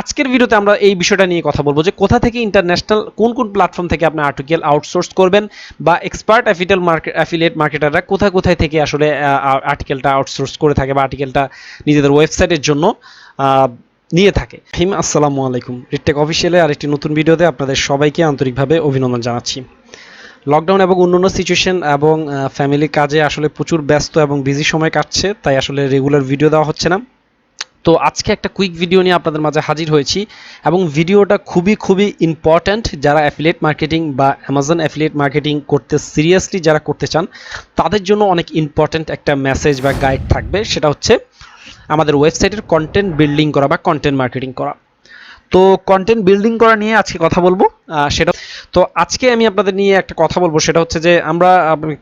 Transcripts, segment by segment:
আজকের ভিডিওতে আমরা এই বিষয়টা নিয়ে কথা বলবো যে কোথা থেকে ইন্টারন্যাশনাল কোন কোন প্ল্যাটফর্ম থেকে আপনি আর্টিকেল আউটসোর্স করবেন বা এক্সপার্ট অ্যাফিলিয়েট মার্কেটাররা কোথায় থেকে আসলে আর্টিকেলটা আউটসোর্স করে থাকে বা আর্টিকেলটা নিজেদের ওয়েবসাইটের জন্য নিয়ে থাকে। আসসালামু আলাইকুম, রিটেক অফিসিয়ালে আরেকটি নতুন ভিডিওতে আপনাদের সবাইকে আন্তরিকভাবে অভিনন্দন জানাচ্ছি। লকডাউন এবং অন্যান্য সিচুয়েশন এবং ফ্যামিলি কাজে আসলে প্রচুর ব্যস্ত এবং বিজি সময় কাটছে, তাই আসলে রেগুলার ভিডিও দেওয়া হচ্ছে না। তো আজকে একটা কুইক ভিডিও নিয়ে আপনাদের মাঝে হাজির হয়েছি এবং ভিডিওটা খুবই ইম্পর্ট্যান্ট। যারা অ্যাফিলিয়েট মার্কেটিং বা অ্যামাজন অ্যাফিলিয়েট মার্কেটিং করতে সিরিয়াসলি যারা করতে চান তাদের জন্য অনেক ইম্পর্ট্যান্ট একটা মেসেজ বা গাইড থাকবে। সেটা হচ্ছে আমাদের ওয়েবসাইটের কন্টেন্ট বিল্ডিং করা বা কন্টেন্ট মার্কেটিং করা। তো কন্টেন্ট বিল্ডিং করা নিয়ে আজকে কথা বলবো। আজকে আমি আপনাদের নিয়ে একটা কথা বলবো, সেটা হচ্ছে যে আমরা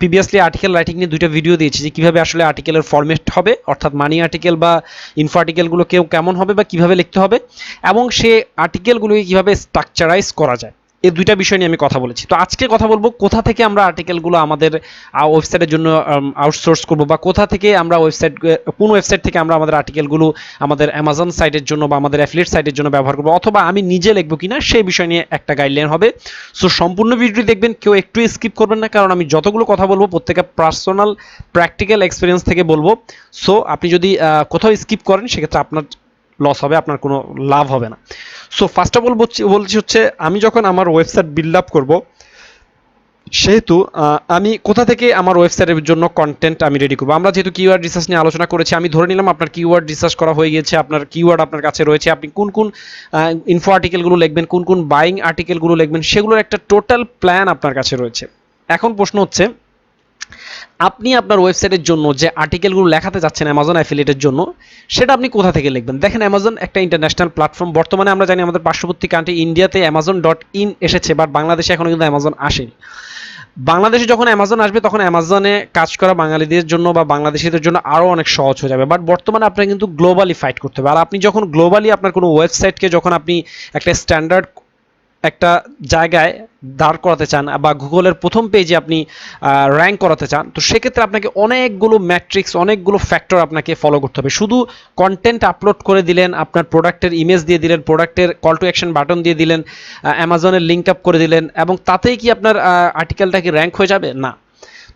প্রিভিয়াসলি আর্টিকেল রাইটিং নিয়ে দুইটা ভিডিও দিয়েছি যে কিভাবে আসলে আর্টিকেলের ফরম্যাট হবে, অর্থাৎ মানি আর্টিকেল বা ইনফো আর্টিকেলগুলো কেমন হবে বা কিভাবে লিখতে হবে, এবং সে আর্টিকেলগুলোকে কিভাবে স্ট্রাকচারাইজ করা যায়। এই দুইটা বিষয় নিয়ে আমি কথা বলেছি। তো আজকে কথা বলবো কোথা থেকে আমরা আর্টিকেলগুলো আমাদের ওয়েবসাইটের জন্য আউটসোর্স করবো বা কোথা থেকে আমরা কোন ওয়েবসাইট থেকে আমরা আমাদের আর্টিকেলগুলো আমাদের অ্যামাজন সাইটের জন্য বা আমাদের অ্যাফিলিয়েট সাইটের জন্য ব্যবহার করবো, অথবা আমি নিজে লিখবো কিনা সেই বিষয় নিয়ে একটা গাইডলাইন হবে। সো সম্পূর্ণ ভিডিওটি দেখবেন, কেউ একটু স্কিপ করবেন না, কারণ আমি যতগুলো কথা বলবো প্রত্যেকটা পার্সোনাল প্র্যাকটিক্যাল এক্সপিরিয়েন্স থেকে বলবো। সো আপনি যদি কোথাও স্কিপ করেন সেক্ষেত্রে আপনার লস হবে, আপনার কোনো লাভ হবে না। সো ফার্স্ট অফ অল বলছি হচ্ছে আমি যখন আমার ওয়েবসাইট বিল্ড আপ করবো, সেহেতু আমি কোথা থেকে আমার ওয়েবসাইটের জন্য কন্টেন্ট আমি রেডি করবো। আমরা যেহেতু কিওয়ার্ড রিসার্চ নিয়ে আলোচনা করেছি, আমি ধরে নিলাম আপনার কিওয়ার্ড রিসার্চ করা হয়ে গেছে, আপনার কিওয়ার্ড আপনার কাছে রয়েছে, আপনি কোন কোন ইনফো আর্টিকেলগুলো লিখবেন, কোন কোন বাইং আর্টিকেলগুলো লিখবেন, সেগুলোর একটা টোটাল প্ল্যান আপনার কাছে রয়েছে। এখন প্রশ্ন হচ্ছে আপনি আপনার ওয়েবসাইটের জন্য যে আর্টিকেলগুলো লেখাতে যাচ্ছেন অ্যামাজন অ্যাফিলিয়েটের জন্য, সেটা আপনি কোথা থেকে লিখবেন। দেখেন, অ্যামাজন একটা ইন্টারন্যাশনাল প্ল্যাটফর্ম। বর্তমানে আমরা জানি আমাদের পার্শ্ববর্তী কান্ট্রি ইন্ডিয়াতে amazon.in এসেছে, বাট বাংলাদেশে এখনো কিন্তু অ্যামাজন আসেনি। বাংলাদেশে যখন অ্যামাজন আসবে তখন অ্যামাজনে কাজ করা বাঙালিদের জন্য বা বাংলাদেশিদের জন্য আরও অনেক সহজ হয়ে যাবে। বাট বর্তমানে আপনার কিন্তু গ্লোবালি ফাইট করতে হবে। আর আপনি যখন গ্লোবালি আপনার কোনো ওয়েবসাইটকে যখন আপনি একটা স্ট্যান্ডার্ড একটা জায়গায় দাঁড় করাতে চান বা গুগলের প্রথম পেজে আপনি র্যাঙ্ক করাতে চান, তো সেক্ষেত্রে আপনাকে অনেকগুলো ম্যাট্রিক্স, অনেকগুলো ফ্যাক্টর আপনাকে ফলো করতে হবে। শুধু কন্টেন্ট আপলোড করে দিলেন, আপনার প্রোডাক্টের ইমেজ দিয়ে দিলেন, প্রোডাক্টের কল টু অ্যাকশন বাটন দিয়ে দিলেন, অ্যামাজনের লিঙ্ক আপ করে দিলেন, এবং তাতেই কি আপনার আর্টিকেলটা কি র্যাঙ্ক হয়ে যাবে? না।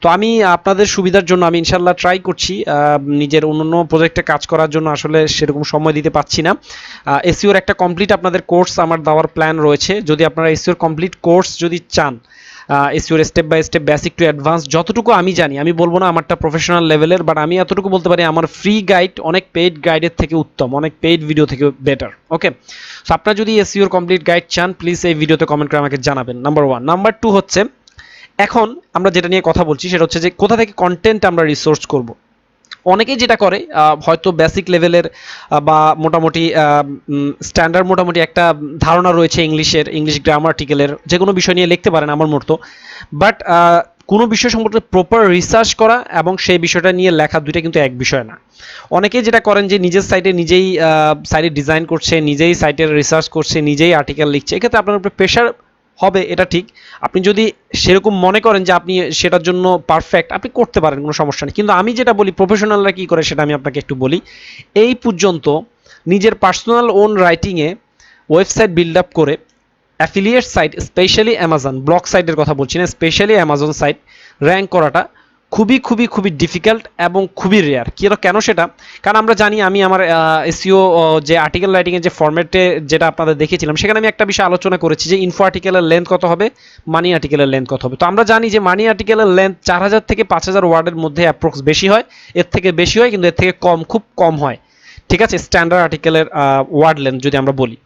তো আমি আপনাদের সুবিধার জন্য আমি ইনশাল্লাহ ট্রাই করছি নিজের অন্য প্রজেক্টে কাজ করার জন্য, আসলে সেরকম সময় দিতে পারছি না। এসইওর একটা কমপ্লিট আপনাদের কোর্স আমার দেওয়ার প্ল্যান রয়েছে। যদি আপনারা এসইওর কমপ্লিট কোর্স যদি চান, এসইওর step by step basic to advance যতটুকু আমি জানি, আমি বলবো না আমারটা প্রফেশনাল লেভেলের, বাট আমি এতটুকু বলতে পারি আমার ফ্রি গাইড অনেক পেইড গাইডের থেকে উত্তম, অনেক পেইড ভিডিও থেকে বেটার। ওকে, সো আপনারা যদি এসইওর কমপ্লিট গাইড চান, প্লিজ এই ভিডিওতে কমেন্ট করে আমাকে জানাবেন। নাম্বার 1। নাম্বার 2 হচ্ছে এখন আমরা যেটা নিয়ে কথা বলছি সেটা হচ্ছে যে কোথা থেকে কন্টেন্ট আমরা রিসোর্স করব। অনেকেই যেটা করে, হয়তো বেসিক লেভেলের বা মোটামুটি স্ট্যান্ডার্ড মোটামুটি একটা ধারণা রয়েছে ইংলিশ গ্রামার আর্টিকেলের, যে কোনো বিষয় নিয়ে লিখতে পারেন আমার মতো, বাট কোনো বিষয় সম্পর্কে প্রপার রিসার্চ করা এবং সেই বিষয়টা নিয়ে লেখা দুইটা কিন্তু এক বিষয় না। অনেকেই যেটা করেন যে নিজের সাইটে নিজেই সাইটে ডিজাইন করছে, নিজেই সাইটের রিসার্চ করছে, নিজেই আর্টিকেল লিখছে। এক্ষেত্রে আপনার উপরে প্রেশার হবে, এটা ঠিক। আপনি যদি সেরকম মনে করেন যে আপনি সেটার জন্য পারফেক্ট, আপনি করতে পারেন, কোনো সমস্যা নেই। কিন্তু আমি যেটা বলি প্রফেশনালরা কী করে সেটা আমি আপনাকে একটু বলি। এই পর্যন্ত নিজের পার্সোনাল ওন রাইটিংয়ে ওয়েবসাইট বিল্ড আপ করে affiliate site, specially Amazon blog সাইটের কথা বলছি না, স্পেশালি অ্যামাজন সাইট র্যাঙ্ক করাটা খুবই ডিফিকাল্ট এবং খুবই রেয়ার। কেন সেটা? কারণ আমরা জানি, আমি আমার এসইও যে আর্টিকেল রাইটিংয়ের যে ফরম্যাটে যেটা আপনাদের দেখিয়েছিলাম, সেখানে আমি একটা বিষয় আলোচনা করেছি যে ইনফো আর্টিকেলের লেন্থ কত হবে, মানি আর্টিকেলের লেন্থ কত হবে। তো আমরা জানি যে মানি আর্টিকেলের লেন্থ 4000 থেকে 5000 ওয়ার্ডের মধ্যে অ্যাপ্রক্স বেশি হয়, এর থেকে বেশি হয় কিন্তু এর থেকে খুব কম হয়। ঠিক আছে, স্ট্যান্ডার্ড আর্টিকেলের ওয়ার্ড লেন্থ যদি আমরা বলি।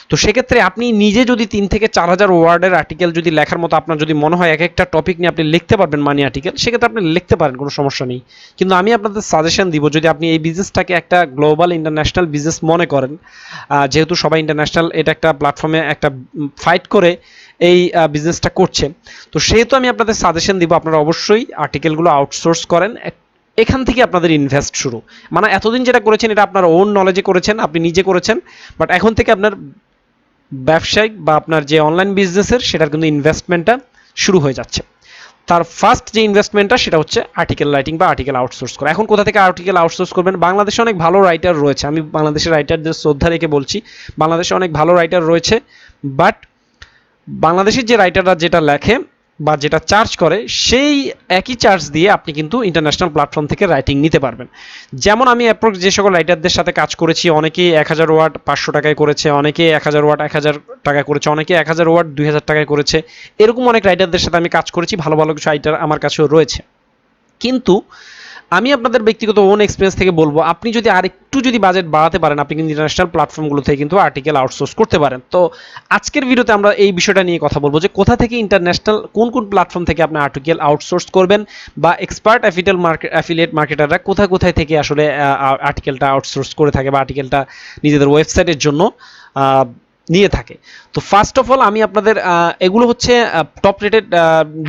তো সেক্ষেত্রে আপনি নিজে যদি 3 থেকে 4000 ওয়ার্ডের আর্টিকেল যদি লেখার মতো আপনার যদি মনে হয়, এক একটা টপিক নিয়ে আপনি লিখতে পারবেন মানি আর্টিকেল, সেক্ষেত্রে আপনি লিখতে পারেন, কোনো সমস্যা নেই। কিন্তু আমি আপনাদের সাজেশন দিব, যদি আপনি এই বিজনেসটাকে একটা গ্লোবাল ইন্টারন্যাশনাল বিজনেস মনে করেন, যেহেতু সবাই ইন্টারন্যাশনাল এটা একটা প্ল্যাটফর্মে একটা ফাইট করে এই বিজনেসটা করছে, তো সেহেতু আমি আপনাদের সাজেশন দিব আপনারা অবশ্যই আর্টিকেলগুলো আউটসোর্স করেন। এখান থেকে আপনাদের ইনভেস্ট শুরু। মানে এতদিন যেটা করেছেন এটা আপনার ওন নলেজে করেছেন, আপনি নিজে করেছেন, বাট এখন থেকে আপনার ব্যবসায়িক বা আপনার যে অনলাইন বিজনেসের সেটার কিন্তু ইনভেস্টমেন্টটা শুরু হয়ে যাচ্ছে। তার ফার্স্ট যে ইনভেস্টমেন্টটা সেটা হচ্ছে আর্টিকেল রাইটিং বা আর্টিকেল আউটসোর্স করা। এখন কোথা থেকে আর্টিকেল আউটসোর্স করবেন? বাংলাদেশে অনেক ভালো রাইটার রয়েছে, আমি বাংলাদেশের রাইটারদের শ্রদ্ধা রেখে বলছি, বাংলাদেশে অনেক ভালো রাইটার রয়েছে, বাট বাংলাদেশের যে রাইটাররা যেটা লেখে বা যেটা চার্জ করে সেই একই চার্জ দিয়ে আপনি কিন্তু ইন্টারন্যাশনাল প্ল্যাটফর্ম থেকে রাইটিং নিতে পারবেন। যেমন আমি অ্যাপ্রক্স যে সকল রাইটারদের সাথে কাজ করেছি, অনেকেই 1000 ওয়ার্ড 500 টাকায় করেছে, অনেকে 1000 ওয়ার্ড 1000 টাকায় করেছে, অনেকে 1000 ওয়ার্ড 2000 টাকায় করেছে, এরকম অনেক রাইটারদের সাথে আমি কাজ করেছি, ভালো ভালো কিছু রাইটার আমার কাছেও রয়েছে। কিন্তু আমি আপনাদের ব্যক্তিগত ওন এক্সপিরিয়েন্স থেকে বলবো, আপনি যদি আরেকটু যদি বাজেট বাড়াতে পারেন, আপনি কিন্তু ইন্টারন্যাশনাল প্ল্যাটফর্মগুলো থেকে কিন্তু আর্টিকেল আউটসোর্স করতে পারেন। তো আজকের ভিডিওতে আমরা এই বিষয়টা নিয়ে কথা বলবো যে কোথা থেকে ইন্টারন্যাশনাল কোন কোন প্ল্যাটফর্ম থেকে আপনি আর্টিকেল আউটসোর্স করবেন, বা এক্সপার্ট অ্যাফিলিয়েট মার্কেটাররা কোথায় থেকে আসলে আর্টিকেলটা আউটসোর্স করে থাকে বা আর্টিকেলটা নিজেদের ওয়েবসাইটের জন্য নিয়ে থাকে। তো ফার্স্ট অফ অল আমি আপনাদের এগুলো হচ্ছে টপ রেটেড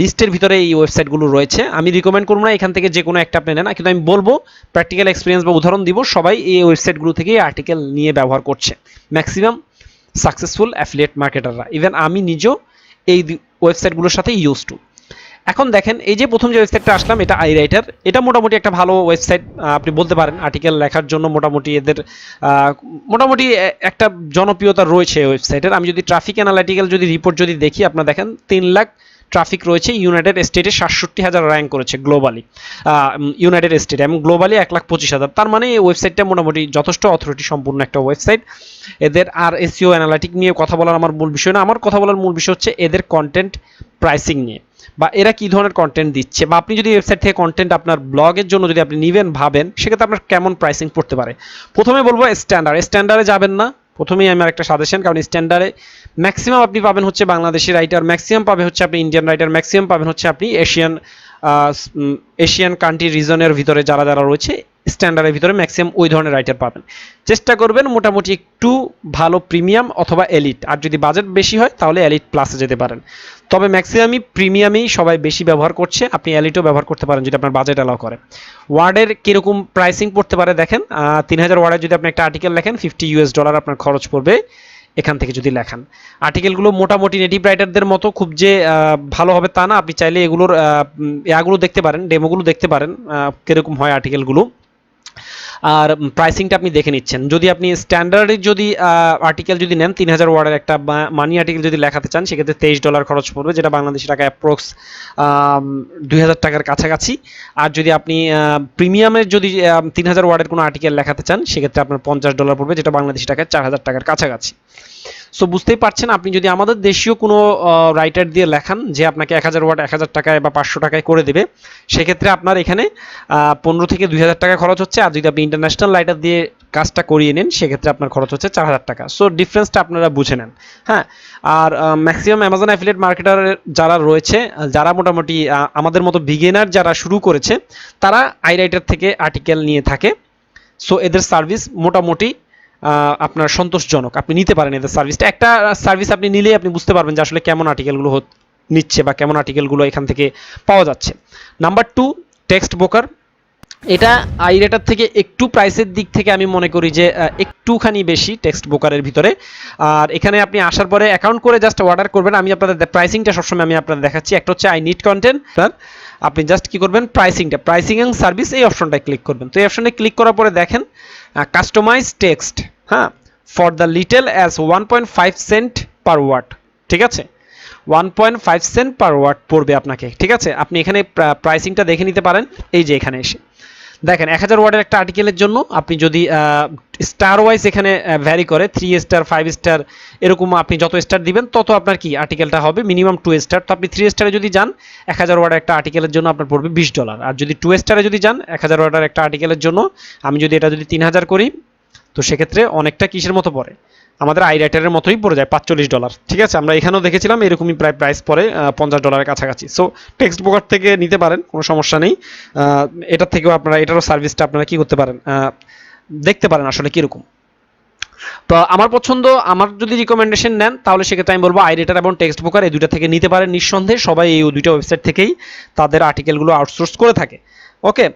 লিস্টের ভিতরে এই ওয়েবসাইটগুলো রয়েছে। আমি রিকমেন্ড করবো না এখান থেকে যে কোনো একটা আপনি নেন, কিন্তু আমি বলবো প্র্যাকটিক্যাল এক্সপিরিয়েন্স বা উদাহরণ দিব, সবাই এই ওয়েবসাইটগুলো থেকে আর্টিকেল নিয়ে ব্যবহার করছে, ম্যাক্সিমাম সাকসেসফুল অ্যাফিলিয়েট মার্কেটাররা, ইভেন আমি নিজেও এই ওয়েবসাইটগুলোর সাথে ইউজ টু। এখন দেখেন, এই যে প্রথম যে ওয়েবসাইটটা আসলাম, এটা আইরাইটার, এটা মোটামুটি একটা ভালো ওয়েবসাইট আপনি বলতে পারেন আর্টিকেল লেখার জন্য। মোটামুটি এদের মোটামুটি একটা জনপ্রিয়তা রয়েছে ওয়েবসাইটের। আমি যদি ট্রাফিক অ্যানালিটিক্যাল যদি রিপোর্ট যদি দেখি, আপনারা দেখেন 3 লাখ ট্রাফিক রয়েছে, ইউনাইটেড স্টেটে 67,000 র্যাঙ্ক করেছে গ্লোবালি, ইউনাইটেড স্টেটে, এবং গ্লোবালি 1,25,000। তার মানে এই ওয়েবসাইটটা মোটামুটি যথেষ্ট অথরিটি সম্পূর্ণ একটা ওয়েবসাইট। এদের আর এসইও অ্যানালিটিক নিয়ে কথা বলার আমার মূল বিষয় না, আমার কথা বলার মূল বিষয় হচ্ছে এদের কন্টেন্ট প্রাইসিং নিয়ে, বা এরা কি ধরনের কন্টেন্ট দিচ্ছে, বা আপনি যদি ওয়েবসাইট থেকে কন্টেন্ট আপনার ব্লগের জন্য যদি আপনি নেবেন ভাবেন, সেক্ষেত্রে আপনার কেমন প্রাইসিং পড়তে পারে। প্রথমে বলবো স্ট্যান্ডার্ডে যাবেন না, প্রথমেই আমার একটা সাজেশন, কারণ স্ট্যান্ডার্ডে ম্যাক্সিমাম আপনি পাবেন হচ্ছে বাংলাদেশি রাইটার, ম্যাক্সিমাম পাবে হচ্ছে আপনি ইন্ডিয়ান রাইটার, ম্যাক্সিমাম পাবেন হচ্ছে আপনি এশিয়ান কান্ট্রি রিজনের ভিতরে যারা যারা রয়েছে স্ট্যান্ডার্ডের ভিতরে ম্যাক্সিমাম ওই ধরনের রাইটার পাবেন। চেষ্টা করবেন মোটামুটি একটু ভালো প্রিমিয়াম অথবা এলিট, আর যদি বাজেট বেশি হয় তাহলে এলিট প্লাসে যেতে পারেন। তবে ম্যাক্সিমামই প্রিমিয়ামেই সবাই বেশি ব্যবহার করছে, আপনি এলিটও ব্যবহার করতে পারেন যদি আপনার বাজেট অ্যালাউ করে। ওয়ার্ডের কীরকম প্রাইসিং পড়তে পারে দেখেন, 3000 ওয়ার্ডের যদি আপনি একটা আর্টিকেল লেখেন, $50 আপনার খরচ পড়বে এখান থেকে যদি লেখান। আর্টিকেলগুলো মোটামুটি নেটিভ রাইটারদের মতো খুব যে ভালো হবে তা না, আপনি চাইলে এগুলোর ইয়াগুলো দেখতে পারেন, ডেমোগুলো দেখতে পারেন কীরকম হয় আর্টিকেলগুলো, আর প্রাইসিংটা আপনি দেখে নিচ্ছেন। যদি আপনি স্ট্যান্ডার্ডের যদি আর্টিকেল যদি নেন, 3000 ওয়ার্ডের একটা মানি আর্টিকেল যদি লেখাতে চান, সেক্ষেত্রে $23 খরচ পড়বে, যেটা বাংলাদেশি টাকা অ্যাপ্রক্স 2000 টাকার কাছাকাছি। আর যদি আপনি প্রিমিয়ামের যদি 3000 ওয়ার্ডের কোনো আর্টিকেল লেখাতে চান, সেক্ষেত্রে আপনার $50 পড়বে, যেটা বাংলাদেশি টাকায় 4000 টাকার কাছাকাছি। সো বুঝতেই পারছেন, আপনি যদি আমাদের দেশীয় কোনো রাইটার দিয়ে লেখান যে আপনাকে 1000 ওয়ার্ড 1000 টাকায় বা 500 টাকায় করে দেবে, সেক্ষেত্রে আপনার এখানে 15 থেকে 2000 টাকা খরচ হচ্ছে। আর যদি আপনি ইন্টারন্যাশনাল রাইটার দিয়ে কাজটা করিয়ে নেন, সেক্ষেত্রে আপনার খরচ হচ্ছে 4000 টাকা। সো ডিফারেন্সটা আপনারা বুঝে নেন। হ্যাঁ, আর ম্যাক্সিমাম অ্যামাজন অ্যাফিলিয়েট মার্কেটার যারা রয়েছে, যারা মোটামুটি আমাদের মতো বিগিনার যারা শুরু করেছে, তারা আইরাইটার থেকে আর্টিকেল নিয়ে থাকে। সো এদের সার্ভিস মোটামুটি আপনার সন্তোষজনক, আপনি নিতে পারেন এদের সার্ভিসটা। একটা সার্ভিস আপনি নিলেই আপনি বুঝতে পারবেন যে আসলে কেমন আর্টিকেলগুলো নিচ্ছে বা কেমন আর্টিকেলগুলো এখান থেকে পাওয়া যাচ্ছে। Number 2, text broker. এটা আইরেটার থেকে একটু প্রাইসের দিক থেকে আমি মনে করি যে একটুখানি বেশি টেক্সট ব্রোকারের ভিতরে। আর এখানে আপনি আসার পরে অ্যাকাউন্ট করে জাস্ট অর্ডার করবেন। আমি আপনাদের প্রাইসিংটা সবসময় আমি আপনাদের দেখাচ্ছি। একটা হচ্ছে আই নিড কন্টেন্ট, আপনি জাস্ট কি করবেন, প্রাইসিং এন্ড সার্ভিস, এই অপশনটায় ক্লিক করবেন। তো এই অপশনে ক্লিক করার পরে দেখেন কাস্টমাইজ টেক্সট, হ্যাঁ, for the little as 1.5 cent per word, ঠিক আছে, 1.5 সেন্ট পার ওয়ার্ড পড়বে আপনাকে, ঠিক আছে। আপনি এখানে প্রাইসিংটা দেখে নিতে পারেন। এই যে এখানে এসে দেখেন 1000 ওয়ার্ডের একটা আর্টিকেলের জন্য আপনি যদি স্টার ওয়াইজ এখানে ভ্যারি করে, 3 স্টার 5 স্টার এরকম, আপনি যত স্টার দিবেন তত আপনার কি আর্টিকেলটা হবে, মিনিমাম 2 স্টার। তো আপনি 3 স্টারে যদি যান, 1000 ওয়ার্ডের একটা আর্টিকেলের জন্য আপনার পড়বে $20। আর যদি 2 স্টারে যদি যান, 1000 ওয়ার্ডের একটা আর্টিকেলের জন্য, আমি যদি এটা যদি 3000 করি, তো সেক্ষেত্রে অনেকটা কিসের মতো পড়ে, আমাদের আইরাইটারের মতোই পড়ে যায়, $45। ঠিক আছে, আমরা এখানেও দেখেছিলাম এরকমই প্রায় প্রাইস পড়ে $50 কাছাকাছি। সো টেক্সট ব্রোকার থেকে নিতে পারেন, কোনো সমস্যা নেই। এটার থেকেও আপনারা, এটারও সার্ভিসটা আপনারা কি করতে পারেন, দেখতে পারেন আসলে কীরকম। তো আমার পছন্দ, আমার যদি রিকমেন্ডেশন নেন, তাহলে সেক্ষেত্রে আমি বলবো আইরাইটার এবং টেক্সট ব্রোকার এই দুইটা থেকে নিতে পারেন নিঃসন্দেহে। সবাই এই দুইটা ওয়েবসাইট থেকেই তাদের আর্টিকেলগুলো আউটসোর্স করে থাকে। ওকে,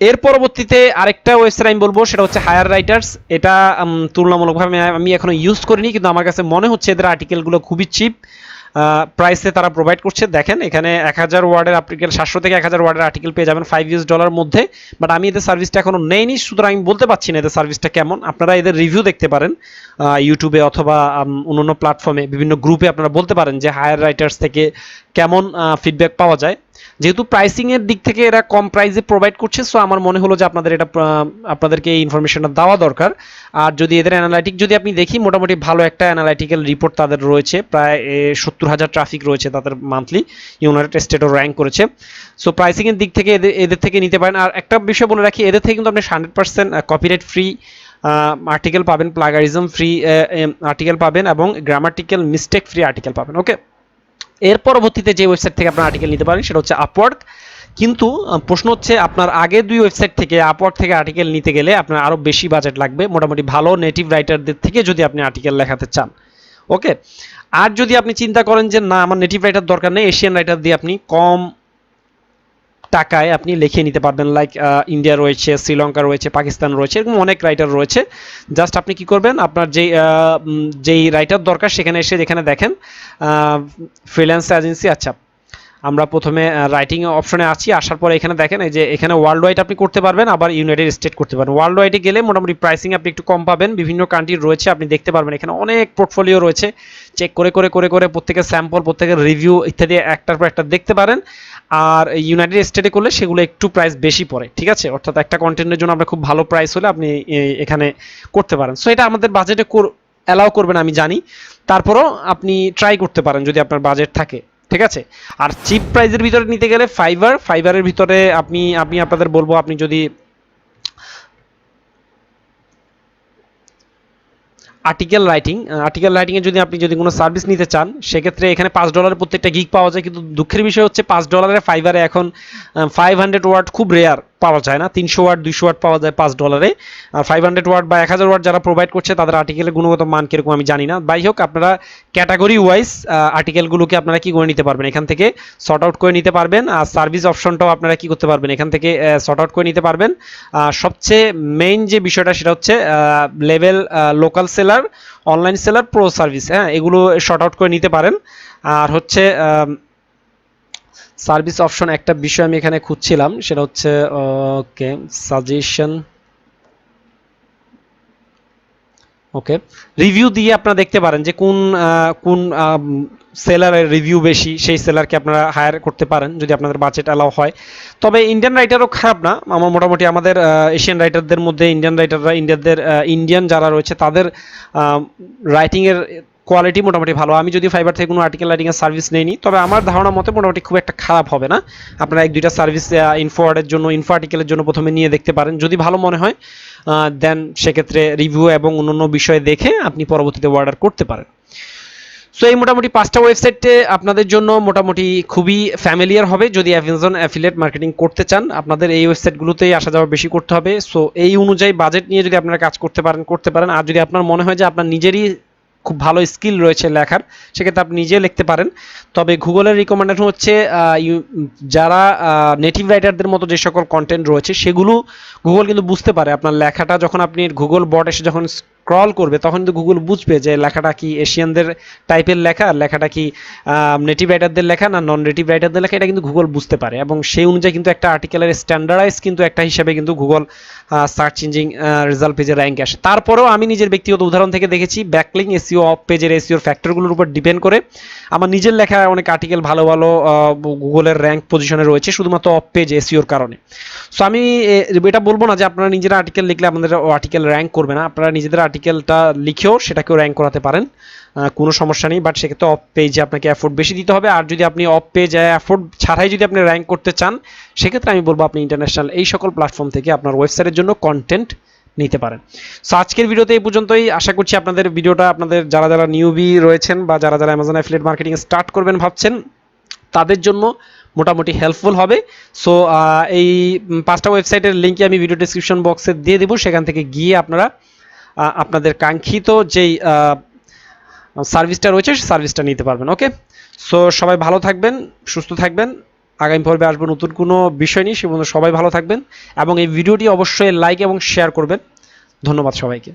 এর পরবর্তীতে আরেকটা ওয়েবসাইট আমি বলবো, সেটা হচ্ছে হায়ার রাইটার্স। এটা তুলনামূলকভাবে আমি এখনো ইউজ করিনি, কিন্তু আমার কাছে মনে হচ্ছে এদের আর্টিকেলগুলো খুবই চিপ। প্রাইসে তারা প্রোভাইড করছে। দেখেন এখানে 1000 ওয়ার্ডের আর্টিকেল, 700 থেকে 1000 ওয়ার্ডের আর্টিকেল পেয়ে যাবেন $5 মধ্যে। বাট আমি এদের সার্ভিসটা এখনো নেইনি, সুতরাং আমি বলতে পারছি না এদের সার্ভিসটা কেমন। আপনারা এদের রিভিউ দেখতে পারেন ইউটিউবে অথবা অন্যান্য প্ল্যাটফর্মে, বিভিন্ন গ্রুপে আপনারা বলতে পারেন যে হায়ার রাইটার্স থেকে কেমন ফিডব্যাক পাওয়া যায়। যেহেতু প্রাইসিং এর দিক থেকে এরা কম প্রাইসে প্রোভাইড করছে, সো আমার মনে হলো যে আপনাদেরকে এই ইনফরমেশনটা দেওয়া দরকার। আর যদি এদের অ্যানালাইটিক যদি আপনি দেখি, মোটামুটি ভালো একটা অ্যানালাইটিক্যাল রিপোর্ট তাদের রয়েছে, প্রায় 70,000 ট্রাফিক রয়েছে তাদের মান্থলি, ইউনাইটেড স্টেটও র্যাঙ্ক করেছে। সো প্রাইসিং এর দিক থেকে এদের থেকে নিতে পারেন। আর একটা বিষয় বলে রাখি, এদের থেকে কিন্তু আপনি 100% কপিরাইট ফ্রি আর্টিকেল পাবেন, প্লাগারিজম ফ্রি আর্টিকেল পাবেন এবং গ্রামাটিক্যাল মিস্টেক ফ্রি আর্টিকেল পাবেন। ওকে, এর পরবর্তীতে যে ওয়েবসাইট থেকে আপনার আর্টিকেল নিতে পারেন সেটা হচ্ছে আপওয়ার্ক। কিন্তু প্রশ্ন হচ্ছে, আপনার আগের 2 ওয়েবসাইট থেকে আপওয়ার্ক থেকে আর্টিকেল নিতে গেলে আপনার আরও বেশি বাজেট লাগবে, মোটামুটি ভালো নেটিভ রাইটারদের থেকে যদি আপনি আর্টিকেল লেখাতে চান। ওকে, আর যদি আপনি চিন্তা করেন যে না আমার নেটিভ রাইটার দরকার নেই, এশিয়ান রাইটার দিয়ে আপনি কম টাকায় আপনি লিখে নিতে পারবেন, লাইক ইন্ডিয়া রয়েছে, শ্রীলঙ্কা রয়েছে, পাকিস্তান রয়েছে, এরকম অনেক রাইটার রয়েছে। জাস্ট আপনি কি করবেন, আপনার যেই রাইটার দরকার সেখানে এসে যেখানে দেখেন ফ্রিল্যান্স এজেন্সি, আচ্ছা আমরা প্রথমে রাইটিং অপশনে আছি, আসার পরে এখানে দেখেন এই যে এখানে ওয়ার্ল্ড ওয়াইড আপনি করতে পারবেন, আবার ইউনাইটেড স্টেট করতে পারবেন। ওয়ার্ল্ড ওয়াইডে গেলে মোটামুটি প্রাইসিং আপনি একটু কম পাবেন, বিভিন্ন কান্ট্রির রয়েছে, আপনি দেখতে পারবেন এখানে অনেক পোর্টফোলিও রয়েছে, চেক করে করে করে করে প্রত্যেকের স্যাম্পল, প্রত্যেকের রিভিউ ইত্যাদি একটার পর একটা দেখতে পারেন। আর ইউনাইটেড স্টেটে করলে সেগুলো একটু প্রাইস বেশি পড়ে, ঠিক আছে, অর্থাৎ একটা কন্টেন্টের জন্য আপনার খুব ভালো প্রাইস হলে আপনি এখানে করতে পারেন। সো এটা আমাদের বাজেটে অ্যালাউ করবেন আমি জানি, তারপরও আপনি ট্রাই করতে পারেন যদি আপনার বাজেট থাকে, ঠিক আছে। আর চিপ প্রাইসের ভিতরে নিতে গেলে ফাইবারের ভিতরে আমি আপনাদের বলবো, আপনি যদি আর্টিকেল রাইটিংয়ে যদি কোনো সার্ভিস নিতে চান, সেক্ষেত্রে এখানে $5 প্রত্যেকটা গিগ পাওয়া যায়। কিন্তু দুঃখের বিষয় হচ্ছে $5 ফাইবারে এখন 500 ওয়ার্ড খুব রেয়ার পাওয়া যায় না, 300 ওয়ার্ড 200 ওয়ার্ড পাওয়া যায় $5। আর 500 ওয়ার্ড বা 1000 ওয়ার্ড যারা প্রোভাইড করছে তাদের আর্টিকেলের গুণগত মান কিরকম আমি জানি না। যাই হোক, আপনারা ক্যাটাগরি ওয়াইজ আর্টিকেলগুলোকে আপনারা কি করে নিতে পারবেন, এখান থেকে সর্ট আউট করে নিতে পারবেন। আর সার্ভিস অপশনটাও আপনারা কি করতে পারবেন, এখান থেকে সর্ট আউট করে নিতে পারবেন। সবচেয়ে মেইন যে বিষয়টা সেটা হচ্ছে level, local seller, online seller, pro service, হ্যাঁ এগুলো শর্ট আউট করে নিতে পারেন। আর হচ্ছে সার্ভিস অপশন একটা বিষয় আমি এখানে খুঁজছিলাম, সেটা হচ্ছে ওকে সাজেশন, ওকে রিভিউ দিয়ে আপনারা দেখতে পারেন যে কোন সেলারের রিভিউ বেশি, সেই সেলারকে আপনারা হায়ার করতে পারেন যদি আপনাদের বাজেট অ্যালাউ হয়। তবে ইন্ডিয়ান রাইটারও খারাপ না, আমার মোটামুটি আমাদের এশিয়ান রাইটারদের মধ্যে ইন্ডিয়ান যারা রয়েছে তাদের রাইটিংয়ের কোয়ালিটি মোটামুটি ভালো। আমি যদি ফাইবার থেকে কোনো আর্টিকেল রাইটিংয়ের সার্ভিস নেইনি, তবে আমার ধারণা মতে মোটামুটি খুব একটা খারাপ হবে না। আপনারা 1-2টা সার্ভিস ইনফো আর্টিকেলের জন্য প্রথমে নিয়ে দেখতে পারেন, যদি ভালো মনে হয় দেন সেক্ষেত্রে রিভিউ এবং অন্যান্য বিষয় দেখে আপনি পরবর্তীতে অর্ডার করতে পারেন। সো এই মোটামুটি 5টা ওয়েবসাইটে আপনাদের জন্য মোটামুটি খুবই ফ্যামিলিয়ার হবে। যদি অ্যামাজন অ্যাফিলিয়েট মার্কেটিং করতে চান, আপনাদের এই ওয়েবসাইটগুলোতেই আসা যাওয়া বেশি করতে হবে। সো এই অনুযায়ী বাজেট নিয়ে যদি আপনারা কাজ করতে পারেন। আর যদি আপনার মনে হয় যে আপনার নিজেরই খুব ভালো স্কিল রয়েছে লেখার, সেক্ষেত্রে আপনি নিজে লিখতে পারেন। তবে গুগলের রিকমেন্ডেশন হচ্ছে যারা নেটিভ রাইটারদের মতো যে সকল কন্টেন্ট রয়েছে সেগুলো গুগল কিন্তু বুঝতে পারে। আপনার লেখাটা যখন আপনি গুগল বট এসে যখন স্ক্রল করবে, তখন কিন্তু গুগল বুঝবে যে লেখাটা কি এশিয়ানদের টাইপের লেখাটা কি নেটিভ রাইটারদের লেখা না নন নেটিভ রাইটারদের লেখা, এটা কিন্তু গুগল বুঝতে পারে। এবং সেই অনুযায়ী কিন্তু একটা আর্টিকেলের স্ট্যান্ডার্ডাইজ কিন্তু একটা হিসাবে কিন্তু গুগল সার্চ ইঞ্জিন রেজাল্ট পেজে র্যাঙ্ক আসে। তারপরেও আমি নিজের ব্যক্তিগত উদাহরণ থেকে দেখেছি, ব্যাকলিং, এসইও, অফ পেজের এসইওর ফ্যাক্টরগুলোর উপর ডিপেন্ড করে আমার নিজের লেখা অনেক আর্টিকেল ভালো গুগলের র্যাঙ্ক পজিশনে রয়েছে, শুধুমাত্র অফ পেজ এসইওর কারণে। সো আমি এটা বলবো না যে আপনারা নিজেরা আর্টিকেল লিখলে আপনাদের আর্টিকেল র্যাঙ্ক করবে না, আপনারা নিজেদের আর্টিকেলটা লিখেও সেটাকেও র্যাঙ্ক করাতে পারেন, কোনো সমস্যা নেই। বাট সেক্ষেত্রে অফ পেজে আপনাকে এফোর্ট বেশি দিতে হবে। আর যদি আপনি অফ পেজ এফোর্ট ছাড়াই যদি আপনি র্যাঙ্ক করতে চান, সেক্ষেত্রে আমি বলবো আপনি ইন্টারন্যাশনাল এই সকল প্ল্যাটফর্ম থেকে আপনার ওয়েবসাইটের জন্য কন্টেন্ট নিতে পারেন। সো আজকের ভিডিওতে এই পর্যন্তই। আশা করছি আপনাদের ভিডিওটা আপনাদের যারা নিউবি রয়েছেন বা যারা অ্যামাজন অ্যাফিলিয়েট মার্কেটিং স্টার্ট করবেন ভাবছেন, তাদের জন্য মোটামুটি হেল্পফুল হবে। সো এই 5টা ওয়েবসাইটের লিঙ্কে আমি ভিডিও ডেসক্রিপশন বক্সে দিয়ে দেবো, সেখান থেকে গিয়ে আপনারা আপনাদের কাঙ্ক্ষিত যেই সার্ভিসটা রয়েছে সেই সার্ভিসটা নিতে পারবেন। ওকে, সো সবাই ভালো থাকবেন, সুস্থ থাকবেন। আগামী পর্বে আসবো নতুন কোনো বিষয় নিয়ে, সে পর্যন্ত সবাই ভালো থাকবেন এবং এই ভিডিওটি অবশ্যই লাইক এবং শেয়ার করবেন। ধন্যবাদ সবাইকে।